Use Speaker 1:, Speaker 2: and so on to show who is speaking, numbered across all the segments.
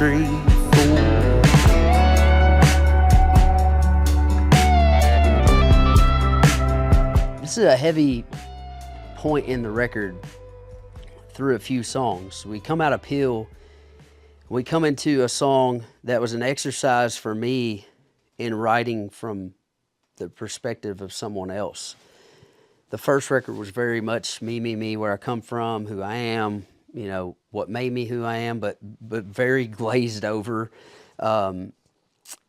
Speaker 1: 3, 4. This is a heavy point in the record through a few songs. We come out uphill. We come into a song that was an exercise for me in writing from the perspective of someone else. The first record was very much me, where I come from, who I am, you know, what made me who I am, but very glazed over in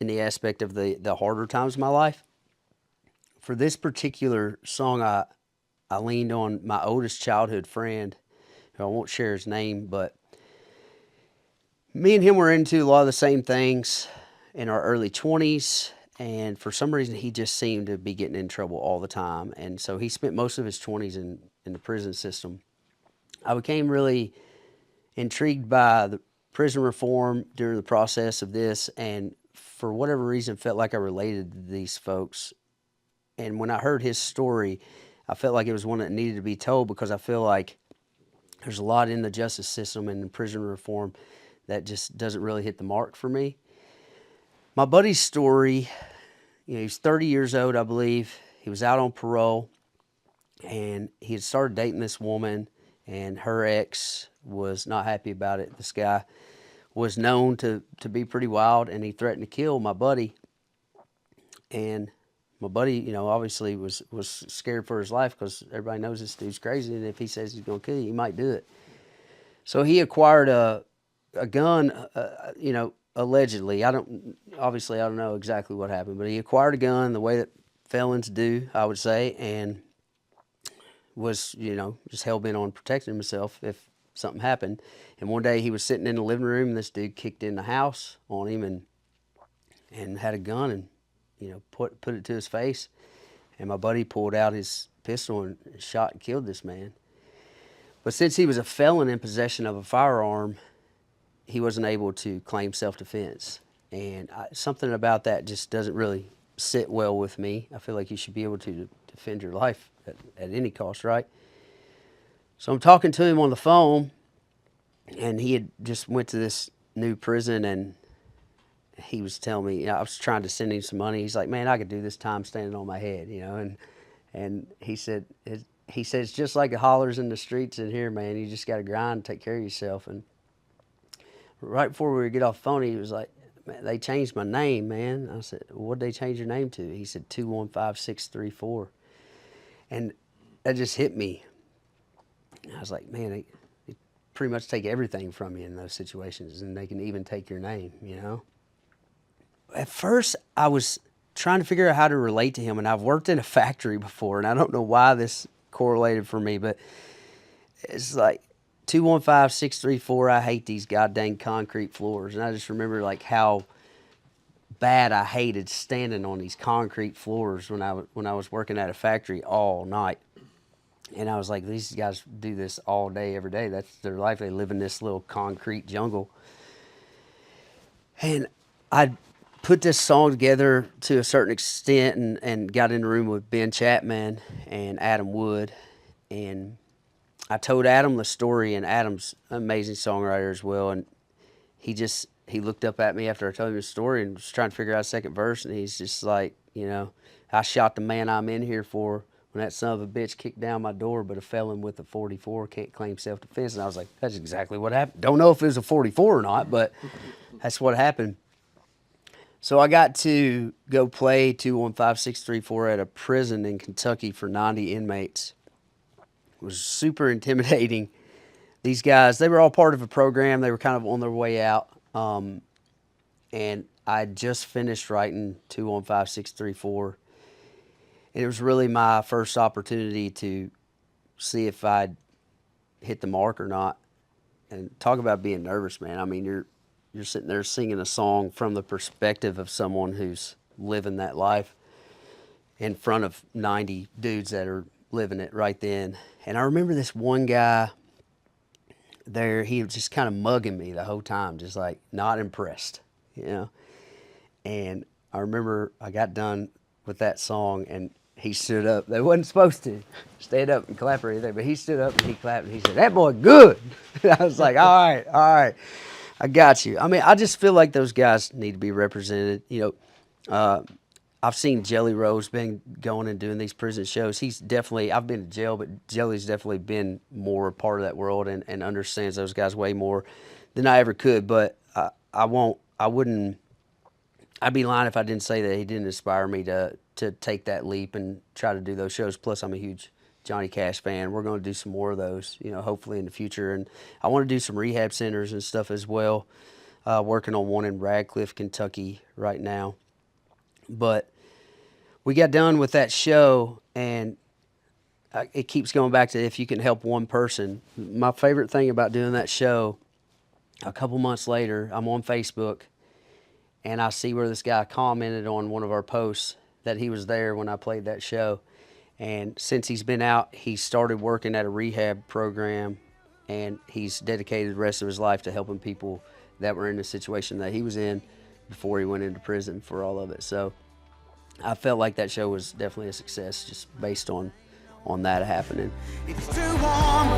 Speaker 1: the aspect of the harder times of my life. For this particular song, I leaned on my oldest childhood friend, who I won't share his name, but me and him were into a lot of the same things in our early 20s. And for some reason, he just seemed to be getting in trouble all the time. And so he spent most of his 20s in the prison system. I became really intrigued by the prison reform during the process of this. And for whatever reason, felt like I related to these folks. And when I heard his story, I felt like it was one that needed to be told, because I feel like there's a lot in the justice system and in prison reform that just doesn't really hit the mark for me. My buddy's story, you know, he's 30 years old, I believe. He was out on parole, and he had started dating this woman, and her ex was not happy about it. This guy was known to be pretty wild, and he threatened to kill my buddy. And my buddy, you know, obviously was scared for his life, because everybody knows this dude's crazy, and if he says he's going to kill you, he might do it. So he acquired a gun, you know, allegedly. I don't know exactly what happened, but he acquired a gun the way that felons do, I would say, and was, you know, just hell-bent on protecting himself if something happened. And one day he was sitting in the living room, and this dude kicked in the house on him and had a gun and, you know, put it to his face. And my buddy pulled out his pistol and shot and killed this man. But since he was a felon in possession of a firearm, he wasn't able to claim self-defense. And something about that just doesn't really sit well with me. I feel like you should be able to defend your life at any cost, right? So I'm talking to him on the phone, and he had just went to this new prison, and he was telling me, you know, I was trying to send him some money. He's like, man, I could do this time standing on my head, you know. And he said, it's just like the hollers in the streets in here, man. You just got to grind and take care of yourself. And right before we would get off the phone, he was like, man, they changed my name, man. I said, what'd they change your name to? He said, 215634. And that just hit me. I was like, man, they pretty much take everything from you in those situations, and they can even take your name, you know? At first, I was trying to figure out how to relate to him, and I've worked in a factory before, and I don't know why this correlated for me, but it's like, 215634, I hate these goddamn concrete floors. And I just remember like how bad I hated standing on these concrete floors when I was working at a factory all night. And I was like, these guys do this all day, every day. That's their life. They live in this little concrete jungle. And I put this song together to a certain extent, and got in the room with Ben Chapman and Adam Wood, and I told Adam the story, and Adam's an amazing songwriter as well. And he looked up at me after I told him the story and was trying to figure out a second verse. And he's just like, you know, I shot the man I'm in here for when that son of a bitch kicked down my door, but a felon with a 44 can't claim self-defense. And I was like, that's exactly what happened. Don't know if it was a 44 or not, but that's what happened. So I got to go play 215634 at a prison in Kentucky for 90 inmates. Was super intimidating. These guys, they were all part of a program. They were kind of on their way out. And I just finished writing 215634. And it was really my first opportunity to see if I'd hit the mark or not. And talk about being nervous, man. I mean, you're sitting there singing a song from the perspective of someone who's living that life in front of 90 dudes that are living it right then. And I remember this one guy there, he was just kind of mugging me the whole time, just like not impressed, you know. And I remember I got done with that song, and he stood up. They wasn't supposed to stand up and clap or anything, but he stood up and he clapped, and he said, "That boy good." And I was like, all right. I got you. I mean, I just feel like those guys need to be represented. I've seen Jelly Rose been going and doing these prison shows. He's definitely, I've been to jail, but Jelly's definitely been more a part of that world and understands those guys way more than I ever could. But I wouldn't, I'd be lying if I didn't say that he didn't inspire me to take that leap and try to do those shows. Plus, I'm a huge Johnny Cash fan. We're going to do some more of those, hopefully in the future. And I want to do some rehab centers and stuff as well. Working on one in Radcliffe, Kentucky right now. But we got done with that show, and it keeps going back to if you can help one person. My favorite thing about doing that show, a couple months later, I'm on Facebook, and I see where this guy commented on one of our posts that he was there when I played that show. And since he's been out, he started working at a rehab program, and he's dedicated the rest of his life to helping people that were in the situation that he was in before he went into prison for all of it. So I felt like that show was definitely a success just based on that happening. It's too warm,